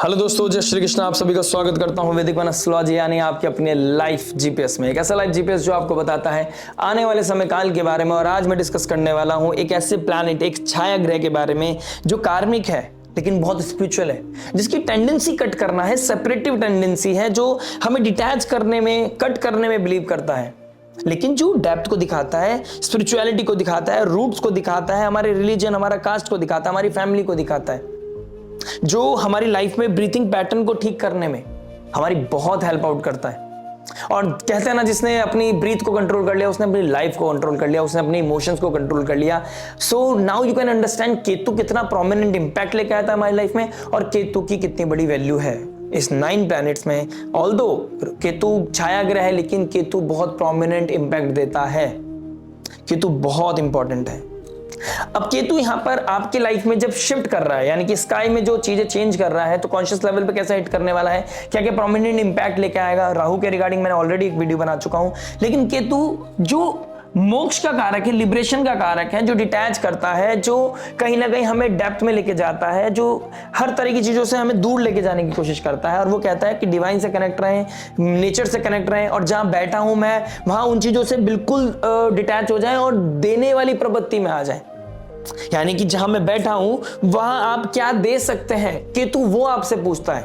Hello दोस्तों, जय श्री कृष्ण। आप सभी का स्वागत करता हूं वैदिक वन एस्ट्रोलॉजी यानी आपके अपने लाइफ जीपीएस में। एक ऐसा लाइफ जीपीएस जो आपको बताता है आने वाले समय काल के बारे में। और आज मैं डिस्कस करने वाला हूं एक ऐसे प्लैनेट, एक छाया ग्रह के बारे में जो कार्मिक है लेकिन बहुत स्पिरिचुअल है, जिसकी टेंडेंसी कट करना है, सेपरेटिव टेंडेंसी है, जो हमें डिटैच करने में, कट करने में बिलीव करता है, लेकिन जो डेप्थ को दिखाता है, स्पिरिचुअलिटी को दिखाता है, रूट्स को दिखाता है, हमारे रिलीजन, हमारा कास्ट को दिखाता है, हमारी फैमिली को दिखाता है, जो हमारी लाइफ में ब्रीथिंग पैटर्न को ठीक करने में हमारी बहुत हेल्प आउट करता है। और कहते हैं ना, जिसने अपनी ब्रीथ को कंट्रोल कर लिया उसने अपनी लाइफ को कंट्रोल कर लिया, उसने अपने इमोशंस को कंट्रोल कर लिया। So now you can understand Ketu कितना प्रोमिनेंट इंपैक्ट लेके आया था हमारी लाइफ में और केतु की कितनी बड़ी वैल्यू है इस 9 प्लैनेट्स में। ऑल्दो केतु छाया ग्रह है लेकिन केतु बहुत प्रोमिनेंट इंपैक्ट देता है। केतु बहुत इंपॉर्टेंट है। अब केतु यहां पर आपकी लाइफ में जब शिफ्ट कर रहा है, यानी कि स्काई में जो चीजें चेंज कर रहा है, तो कॉन्शियस लेवल पे कैसा हिट करने वाला है, क्या क्या प्रोमिनेंट इंपैक्ट लेके आएगा। राहु के रिगार्डिंग मैंने ऑलरेडी एक वीडियो बना चुका हूं, लेकिन केतु जो मोक्ष का कारक है, लिबरेशन का कारक है, जो डिटैच करता है, जो कहीं ना कहीं हमें डेप्थ में लेके जाता है, जो हर तरह की चीजों से हमें दूर लेके जाने की कोशिश करता है। और वो कहता है कि डिवाइन से कनेक्ट रहें, नेचर से कनेक्ट रहें, और जहां बैठा हूं मैं वहां उन चीजों से बिल्कुल डिटैच हो जाए और देने वाली प्रवृत्ति में आ जाए। यानी कि जहां मैं बैठा हूं वहां आप क्या दे सकते हैं, केतु वो आपसे पूछता है।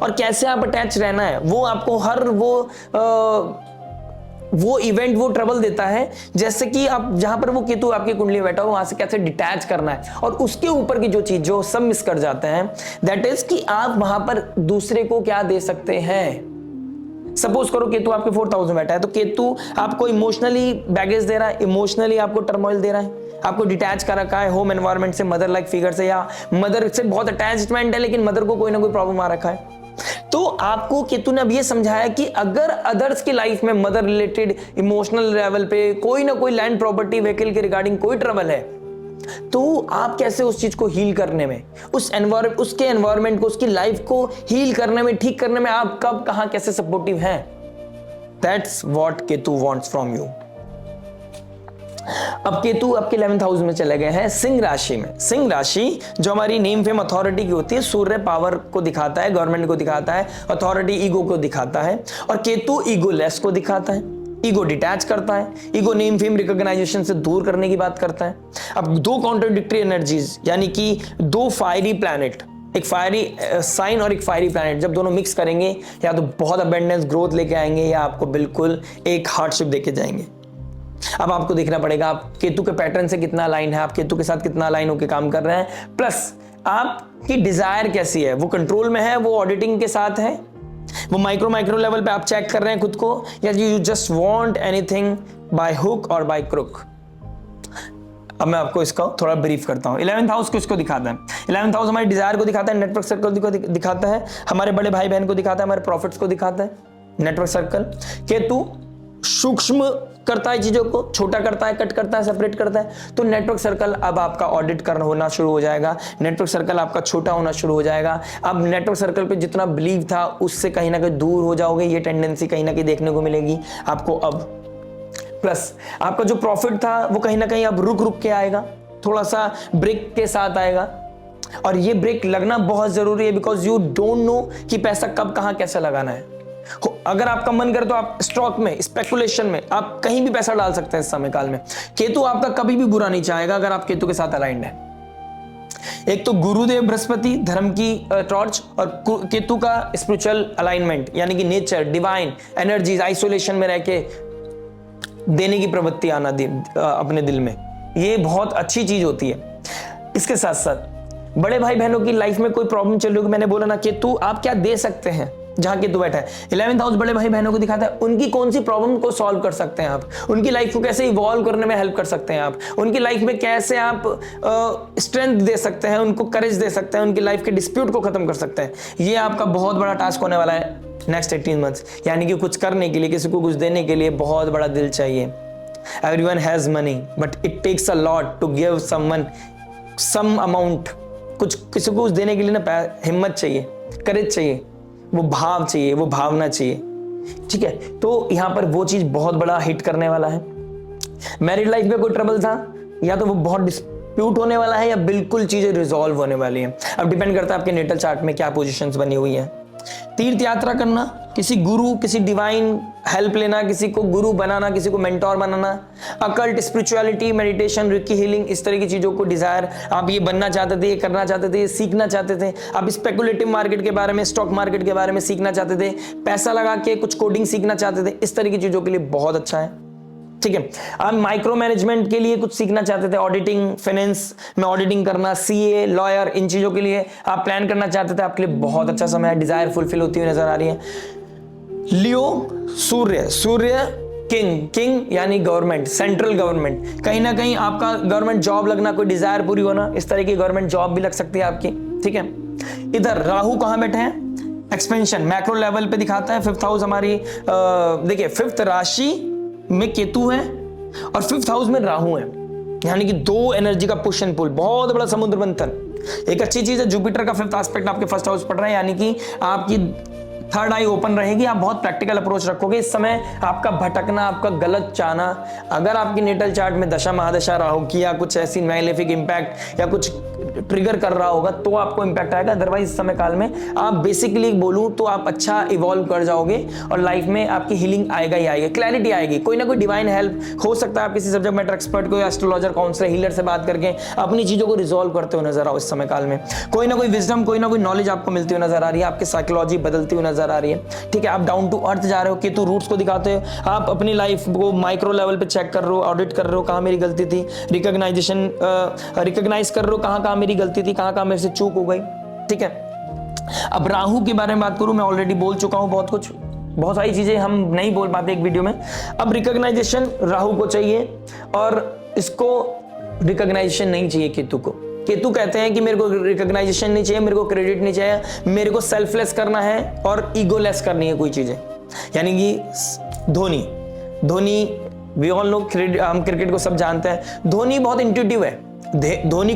और कैसे आप अटैच रहना है, वो आपको हर वो इवेंट, वो ट्रबल देता है, जैसे कि आप जहां पर वो केतु आपकी कुंडली में बैठा हो वहां से कैसे डिटैच करना है। और उसके ऊपर की जो चीज जो सब मिस कर जाते हैं, दैट इज कि आप वहां पर दूसरे को क्या दे सकते हैं। सपोज करो केतु आपके 4000 बैठा है, तो केतु आपको इमोशनली बैगेज दे रहा है, इमोशनली आपको टर्मोइल दे रहा है, आपको डिटैच कर रखा है होम एनवायरनमेंट से, मदर लाइक फिगर से, या मदर से बहुत अटैचमेंट है लेकिन मदर को कोई ना कोई प्रॉब्लम आ रखा है। तो आपको केतु ने अब ये समझाया कि अगर अदर्स की लाइफ में मदर रिलेटेड इमोशनल लेवल पे कोई ना कोई लैंड प्रॉपर्टी व्हीकल के रिगार्डिंग कोई ट्रबल है, तो आप कैसे उस चीज को हील करने में, उसके एनवायरनमेंट को, उसकी लाइफ को हील करने में, ठीक करने में आप कब कहां कैसे सपोर्टिव हैं। That's what Ketu wants from you. अब केतु आपके 11th हाउस में चले गए हैं, सिंह राशि में। सिंह राशि जो हमारी नेम फेम अथॉरिटी की होती है, सूर्य पावर को दिखाता है, गवर्नमेंट को दिखाता है, अथॉरिटी ईगो को दिखाता है, और केतु ईगो लेस को दिखाता है, ईगो डिटैच करता है, ईगो नेम फेम रिकॉग्नाइजेशन से दूर करने की बात करता है। अब दो कॉन्ट्राडिक्टरी एनर्जीज, यानी कि दो फायरी प्लैनेट, एक फायरी साइन और एक फायरी प्लैनेट, जब दोनों मिक्स करेंगे या तो बहुत अबेंडेंस ग्रोथ लेके आएंगे या आपको बिल्कुल एक हार्डशिप देके जाएंगे। अब आपको देखना पड़ेगा आप केतु के पैटर्न से कितना लाइन है, आप केतु के साथ कितना लाइन होकर काम कर रहे हैं, प्लस आपकी डिजायर कैसी है, वो कंट्रोल में है, वो ऑडिटिंग के साथ है, वो माइक्रो लेवल पे आप चेक कर रहे हैं खुद को, या you just want anything by hook और बाय क्रुक। अब मैं आपको इसका थोड़ा ब्रीफ करता हूं। 11th हाउस किसको दिखाता है? 11th हाउस हमारी डिजायर को दिखाता है, नेटवर्क सर्कल को दिखाता है, हमारे बड़े भाई बहन को दिखाता है, हमारे प्रॉफिट्स को दिखाता है, नेटवर्क सर्कल। केतु सूक्ष्म करता है चीजों को, छोटा करता है, कट करता है, सेपरेट करता है। तो नेटवर्क सर्कल अब आपका ऑडिट करना होना शुरू हो जाएगा, नेटवर्क सर्कल आपका छोटा होना शुरू हो जाएगा। अब नेटवर्क सर्कल पे जितना बिलीव था उससे कहीं ना कहीं दूर हो जाओगे, ये टेंडेंसी कहीं ना कहीं देखने को मिलेगी आपको अब। प्लस आपका जो प्रॉफिट था वो कहीं ना कहीं अब रुक रुक के आएगा, थोड़ा सा ब्रेक के साथ आएगा, और ये ब्रेक लगना बहुत जरूरी है, बिकॉज यू डोंट नो कि पैसा कब कहां कैसे लगाना है। अगर आपका मन करे तो आप स्टॉक में, स्पेकुलेशन में, आप कहीं भी पैसा डाल सकते हैं इस समय काल में। केतु आपका कभी भी बुरा नहीं चाहेगा अगर आप केतु के साथ अलाइंड है। एक तो गुरुदेव बृहस्पति धर्म की टॉर्च, और केतु का स्पिरिचुअल अलाइनमेंट, यानी कि नेचर, डिवाइन एनर्जीज, आइसोलेशन में रह के देने की प्रवृत्ति आना अपने दिल में, ये बहुत अच्छी चीज होती है। इसके साथ साथ बड़े भाई बहनों की लाइफ में कोई प्रॉब्लम चल रही होगी, मैंने बोला ना केतु आप क्या दे सकते हैं, जहां केतु बैठा है। 11th हाउस बड़े भाई बहनों को दिखाता है, उनकी कौन सी प्रॉब्लम को सॉल्व कर सकते हैं आप, उनकी लाइफ को कैसे इवॉल्व करने में हेल्प कर सकते हैं आप, उनकी लाइफ में कैसे आप स्ट्रेंथ दे सकते हैं, उनको करेज दे सकते हैं, उनकी लाइफ के डिस्प्यूट को खत्म कर सकते हैं। ये आपका बहुत बड़ा टास्क होने वाला है नेक्स्ट 18 मंथ्स। यानी कि कुछ करने के लिए, किसी को कुछ देने के लिए बहुत बड़ा दिल चाहिए। Everyone has money, but it takes a lot to give someone some amount. कुछ किसी को कुछ देने के लिए ना हिम्मत चाहिए, करेज चाहिए, वो भाव चाहिए, वो भावना चाहिए। ठीक है, तो यहां पर वो चीज बहुत बड़ा हिट करने वाला है। मैरिड लाइफ में कोई ट्रबल था, या तो वो बहुत डिस्प्यूट होने वाला है या बिल्कुल चीजें रिजॉल्व होने वाली हैं। अब डिपेंड करता है आपके नेटल चार्ट में क्या पोजीशंस बनी हुई हैं। तीर्थ यात्रा करना, किसी गुरु, किसी डिवाइन हेल्प लेना, किसी को गुरु बनाना, किसी को मेंटोर बनाना, occult, spirituality, meditation, reiki healing, इस तरह की चीजों को डिजायर, आप ये बनना चाहते थे, ये करना चाहते थे, ये सीखना चाहते थे, आप स्पेकुलेटिव मार्केट के बारे में, स्टॉक मार्केट के बारे में सीखना चाहते थे, पैसा लगा के कुछ कोडिंग सीखना चाहते थे, इस तरह की चीजों के लिए बहुत अच्छा है। ठीक है, आप माइक्रो मैनेजमेंट के लिए कुछ सीखना चाहते थे, ऑडिटिंग, फाइनेंस में ऑडिटिंग करना, सीए, लॉयर, इन चीजों के लिए आप प्लान करना चाहते थे, आपके लिए बहुत अच्छा समय है। डिजायर फुलफिल होती हुई नजर आ रही है। लियो, सूर्य किंग यानी गवर्नमेंट, सेंट्रल गवर्नमेंट, कहीं ना कहीं आपका गवर्नमेंट जॉब लगना, कोई डिजायर पूरी होना, इस तरह की गवर्नमेंट जॉब भी लग सकती है आपकी। ठीक है, इधर राहु कहां बैठे हैं, एक्सपेंशन, मैक्रो लेवल पे दिखाता है। 5th हाउस हमारी देखिए 5th राशि में केतु है और 5th हाउस में राहु है, यानी कि दो एनर्जी का पुश एंड पुल, बहुत बड़ा समुद्र मंथन। एक अच्छी चीज है, जुपिटर का 5th एस्पेक्ट आपके 1st हाउस पड़ रहा है, यानी कि आपकी 3rd आई ओपन रहेगी, आप बहुत प्रैक्टिकल अप्रोच रखोगे। इस समय आपका भटकना, आपका गलत चाहना, अगर आपकी नेटल चार्ट में दशा महादशा राहु की या कुछ ऐसी मैलेफिक इंपैक्ट या कुछ ट्रिगर कर रहा होगा तो आपको इंपैक्ट आएगा। अदरवाइज इस समय काल में आप बेसिकली बोलूं तो आप अच्छा इवॉल्व कर जाओगे और लाइफ में आपकी हीलिंग आएगा ही आएगा, क्लैरिटी आएगी, कोई ना कोई डिवाइन हेल्प हो सकता है। आप किसी सब्जेक्ट मैटर एक्सपर्ट को, एस्ट्रोलॉजर, काउंसलर, हीलर से बात करके अपनी चीजों को रिजॉल्व करते हुए नजर आओ। इस समय काल में कोई ना कोई विजडम, कोई ना कोई नॉलेज आपको मिलती हुई नजर आ रही है, आपकी साइकोलॉजी बदलती हुई नजर आ रही है। ठीक है, आप डाउन टू अर्थ जा रहे हो, केतु रूट्स को दिखाते हो, आप अपनी लाइफ को माइक्रो लेवल पे चेक कर रहे हो, ऑडिट कर रहे हो, कहां मेरी गलती थी, रिकॉग्नाइज कर रहे हो कहां मेरी गलती थी, कहां मेरे से चूक हो गई। ठीक है, अब राहु के बारे में बात करूं, मैं ऑलरेडी बोल चुका हूं बहुत कुछ, बहुत सारी चीजें हम नहीं बोल पाते एक वीडियो में। अब रिकॉग्नाइजेशन राहु को चाहिए और इसको रिकॉग्नाइजेशन नहीं चाहिए केतु को। केतु कहते हैं कि मेरे को रिकॉग्नाइजेशन नहीं चाहिए, मेरे को क्रेडिट नहीं चाहिए, मेरे को सेल्फलेस करना है और ईगोलेस करनी है कोई चीजें। यानी कि धोनी वी ऑल नो, हम क्रिकेट को सब जानते हैं, धोनी बहुत इंट्यूटिव है। धोनी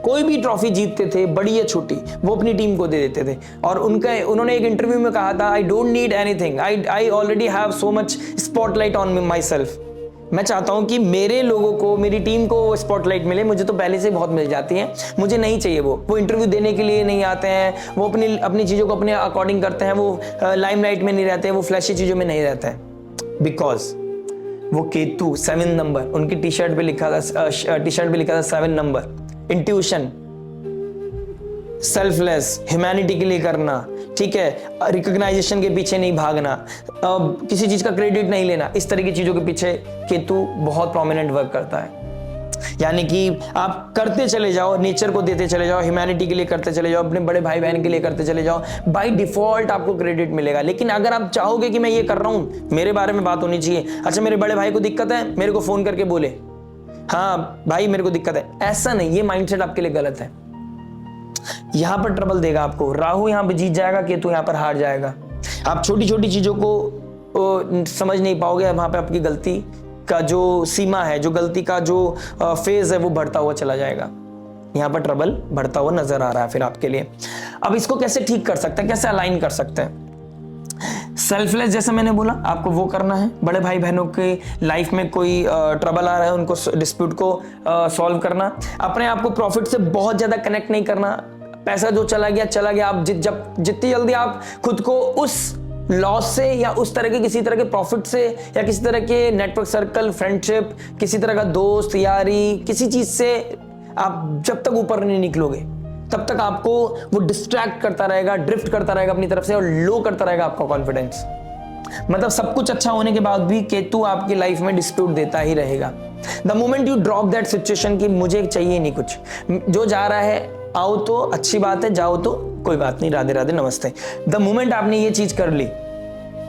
कोई भी ट्रॉफी जीतते थे, बड़ी या छोटी, वो अपनी टीम को दे देते थे। और उन्होंने एक इंटरव्यू में कहा था, I don't need anything, I already have so much spotlight on my self. मैं चाहता हूं कि मेरे लोगों को, मेरी टीम को स्पॉटलाइट मिले, मुझे तो पहले से बहुत मिल जाती है, मुझे नहीं चाहिए। वो इंटरव्यू देने के लिए नहीं आते हैं, वो अपनी चीज़ों को अपने अकॉर्डिंग करते हैं, वो लाइमलाइट में नहीं रहते हैं, वो फ्लैशी चीज़ों में नहीं रहते हैं। बिकॉज वो केतु 7 नंबर, उनकी टी शर्ट पे लिखा था 7 नंबर, इंट्यूशन, सेल्फलेस, ह्यूमैनिटी के लिए करना। ठीक है, रिकॉग्नाइजेशन के पीछे नहीं भागना, किसी चीज का क्रेडिट नहीं लेना, इस तरह की चीजों के पीछे केतु बहुत प्रोमिनेंट वर्क करता है। यानी कि आप करते चले जाओ, नेचर को देते चले जाओ, ह्यूमैनिटी के लिए करते चले जाओ, अपने बड़े भाई बहन के लिए करते चले जाओ, बाय डिफॉल्ट आपको क्रेडिट मिलेगा। लेकिन अगर आप चाहोगे कि मैं ये कर रहा हूं, मेरे बारे में बात होनी चाहिए, अच्छा मेरे बड़े भाई को दिक्कत है, मेरे को फोन करके बोले हाँ भाई मेरे को दिक्कत है, ऐसा नहीं, ये माइंडसेट आपके लिए गलत है। यहां पर ट्रबल देगा आपको। राहु यहां पे जीत जाएगा, केतु यहां पर हार जाएगा। आप छोटी छोटी चीजों को समझ नहीं पाओगे, वहां पे आपकी गलती का जो सीमा है, जो गलती का जो फेज है, वो बढ़ता हुआ चला जाएगा। यहां पर ट्रबल बढ़ता हुआ नजर आ रहा है फिर आपके लिए। अब इसको कैसे ठीक कर सकते हैं, कैसे अलाइन कर सकते हैं? सेल्फलेस, जैसे मैंने बोला, आपको वो करना है। बड़े भाई बहनों के लाइफ में कोई ट्रबल आ रहा है, उनको डिस्प्यूट को सॉल्व करना। अपने आप को प्रॉफिट से बहुत ज्यादा कनेक्ट नहीं करना। पैसा जो चला गया, आप जितनी जल्दी आप खुद को उस लॉस से या उस तरह के किसी तरह के प्रॉफिट से या किसी तरह के नेटवर्क सर्कल, फ्रेंडशिप, किसी तरह का दोस्त यारी, किसी चीज से आप जब तक ऊपर नहीं निकलोगे तब तक आपको वो डिस्ट्रैक्ट करता रहेगा, ड्रिफ्ट करता रहेगा अपनी तरफ से और लो करता रहेगा आपका कॉन्फिडेंस। मतलब सब कुछ अच्छा होने के बाद भी केतु आपकी लाइफ में डिस्प्यूट देता ही रहेगा। The moment you drop that situation की मुझे चाहिए नहीं कुछ, जो जा रहा है आओ तो अच्छी बात है, जाओ तो कोई बात नहीं, राधे राधे नमस्ते। द मोमेंट आपने ये चीज कर ली,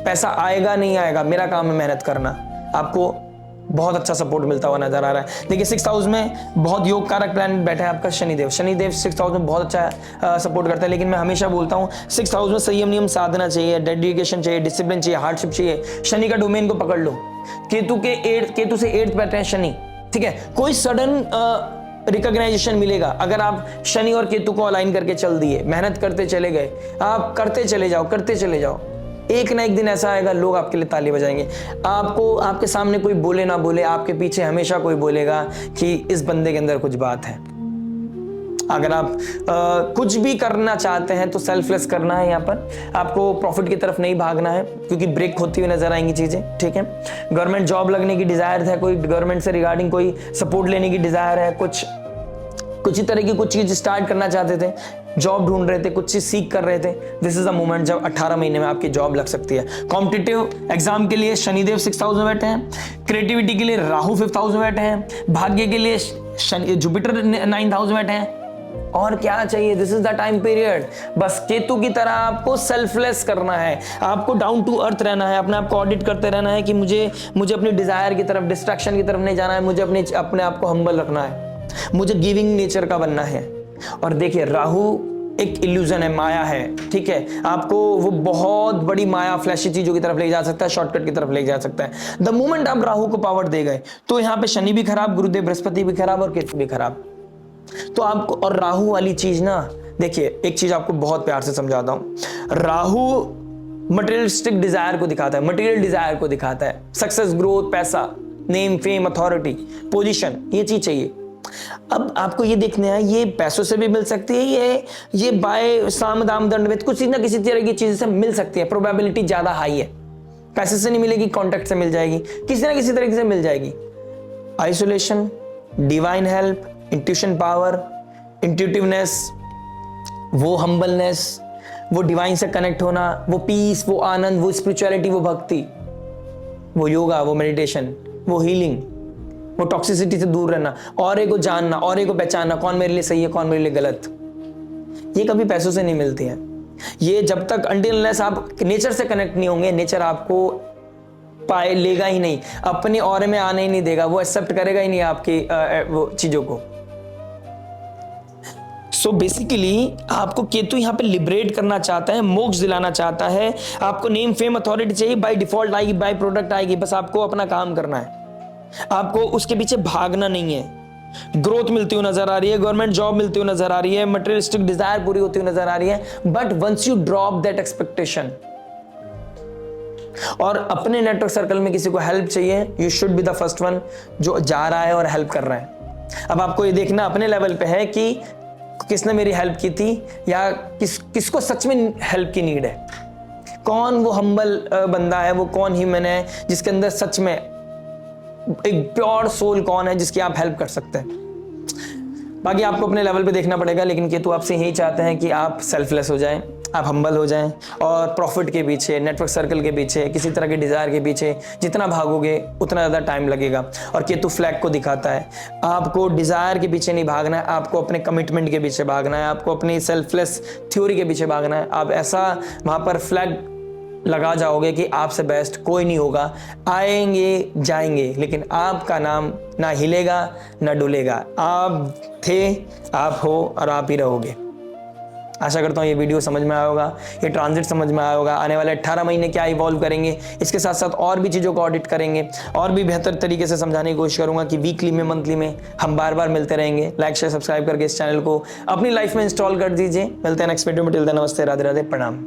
पैसा आएगा नहीं आएगा, मेरा काम है मेहनत करना, आपको बहुत अच्छा सपोर्ट मिलता हुआ नजर आ रहा है। देखिए 6th हाउस में बहुत योग कारक प्लैनेट बैठा है आपका शनिदेव 6th हाउस में बहुत अच्छा सपोर्ट करता है। लेकिन मैं हमेशा बोलता हूँ 6th हाउस में संयम नियम साधना चाहिए, डेडिकेशन चाहिए, डिसिप्लिन चाहिए, हार्डशिप चाहिए। शनि का डोमेन को पकड़ लो, केतु से 8th बैठे हैं शनि। ठीक है, कोई सडन रिकॉग्नाइजेशन मिलेगा अगर आप शनि और केतु को अलाइन करके चल दिए, मेहनत करते चले गए, आप करते चले जाओ, एक ना एक दिन ऐसा आएगा लोग आपके लिए ताली बजाएंगे। आपको आपके सामने कोई बोले ना बोले, आपके पीछे हमेशा कोई बोलेगा कि इस बंदे के अंदर कुछ बात है। अगर आप कुछ भी करना चाहते हैं तो सेल्फलेस करना है। यहाँ पर आपको प्रॉफिट की तरफ नहीं भागना है, क्योंकि ब्रेक होती हुई नजर आएंगी चीजें, ठीक है। गवर्नमेंट जॉब लगने की डिजायर है, कोई गवर्नमेंट से रिगार्डिंग कोई सपोर्ट लेने की डिजायर है, कुछ ही तरह की कुछ चीज स्टार्ट करना चाहते थे, जॉब ढूंढ रहे थे, कुछ चीज सीख कर रहे थे, दिस इज द मोमेंट जब 18 महीने में आपकी जॉब लग सकती है। कॉम्पिटिटिव एग्जाम के लिए शनिदेव 6th हाउस में बैठे हैं, क्रिएटिविटी के लिए राहु 5th हाउस में बैठे हैं, भाग्य के लिए जुपिटर 9th हाउस में बैठे हैं। और क्या चाहिए? This is the time period. बस केतु की तरह आपको सेल्फलेस करना है, आपको डाउन टू अर्थ रहना है, अपने आप को ऑडिट करते रहना है कि मुझे अपनी डिजायर की तरफ, डिस्ट्रैक्शन की तरफ नहीं जाना है, मुझे अपने आप को हम्बल रखना है, मुझे गिविंग नेचर का बनना है। और देखिए राहु एक इल्यूजन है, माया है, ठीक है। आपको वो बहुत बड़ी माया, फ्लैशी चीजों की तरफ ले जा सकता है, शॉर्टकट की तरफ ले जा सकता है। द मोमेंट आप राहु को पावर दे गए तो यहाँ पे शनि भी खराब, गुरुदेव बृहस्पति भी खराब और केतु भी खराब। तो आपको, और राहु वाली चीज ना, देखिए एक चीज आपको बहुत प्यार से समझाता हूं। राहु मटेरियलिस्टिक डिजायर को दिखाता है, मटेरियल डिजायर को दिखाता है, सक्सेस, ग्रोथ, पैसा, नेम, फेम, अथॉरिटी, पोजीशन, ये चीज चाहिए। अब आपको ये देखना है, ये पैसों से भी मिल सकती है, ये बाय साम दाम दंड में कुछ ना किसी तरह की चीज से मिल सकती है, प्रोबेबिलिटी ज्यादा हाई है। पैसे से नहीं मिलेगी, कॉन्टेक्ट से मिल जाएगी, किसी ना किसी तरीके से मिल जाएगी। Isolation, divine help, intuition power, intuitiveness, वो हम्बलनेस, वो डिवाइन से कनेक्ट होना, वो पीस, वो आनंद, वो स्पिरिचुअलिटी, वो भक्ति, वो योगा, वो मेडिटेशन, वो हीलिंग, वो टॉक्सिसिटी से दूर रहना, औरे को जानना, औरे को पहचानना, कौन मेरे लिए सही है, कौन मेरे लिए गलत, ये कभी पैसों से नहीं मिलती है। ये जब तक अनटिल अनलेस आप नेचर से कनेक्ट नहीं होंगे, नेचर आपको पाए लेगा ही नहीं, अपने औरे में आने ही नहीं देगा, वो एक्सेप्ट करेगा ही नहीं आपकी वो चीजों को। सो बेसिकली आपको केतु यहाँ पे लिबरेट करना चाहता है, मोक्ष दिलाना चाहता है। आपको नेम, फेम, अथॉरिटी चाहिए, बाय डिफॉल्ट आएगी, बाय प्रोडक्ट आएगी, बस आपको अपना काम करना है, आपको उसके पीछे भागना नहीं है। ग्रोथ मिलती हुई नजर आ रही है, गवर्नमेंट जॉब मिलती हुई नजर आ रही है, मटेरियलिस्टिक डिजायर पूरी होती हुई नजर आ रही है, but once you drop that expectation और अपने नेटवर्क सर्कल में किसी को हेल्प चाहिए, you should be the first one जो जा रहा है और हेल्प कर रहा है। अब आपको ये देखना अपने लेवल पे है कि किसने मेरी हेल्प की थी, या किसको सच में हेल्प की नीड है, कौन वो हम्बल बंदा है, वो कौन ह्यूमन है जिसके अंदर सच में एक प्योर सोल कौन है जिसकी आप हेल्प कर सकते हैं। बाकी आपको अपने लेवल पे देखना पड़ेगा, लेकिन केतु आपसे यही चाहते हैं कि आप सेल्फलेस हो जाएं, आप हम्बल हो जाएं, और प्रॉफिट के पीछे, नेटवर्क सर्कल के पीछे, किसी तरह के डिजायर के पीछे जितना भागोगे उतना ज़्यादा टाइम लगेगा। और केतु फ्लैग को दिखाता है, आपको डिजायर के पीछे नहीं भागना है, आपको अपने कमिटमेंट के पीछे भागना है, आपको अपनी सेल्फलेस थ्योरी के पीछे भागना है। आप ऐसा वहाँ पर फ्लैग लगा जाओगे कि आपसे बेस्ट कोई नहीं होगा, आएंगे जाएंगे, लेकिन आपका नाम ना हिलेगा ना डुलेगा। आप थे, आप हो और आप ही रहोगे। आशा करता हूँ ये वीडियो समझ में आया होगा, ये ट्रांजिट समझ में आया होगा। आने वाले 18 महीने क्या इवॉल्व करेंगे, इसके साथ साथ और भी चीज़ों को ऑडिट करेंगे और भी बेहतर तरीके से समझाने की कोशिश करूँगा कि वीकली में, मंथली में हम बार बार मिलते रहेंगे। लाइक, शेयर, सब्सक्राइब करके इस चैनल को अपनी लाइफ में इंस्टॉल कर दीजिए। मिलते हैं नेक्स्ट वीडियो में। टिल देन नमस्ते, राधे राधे, प्रणाम।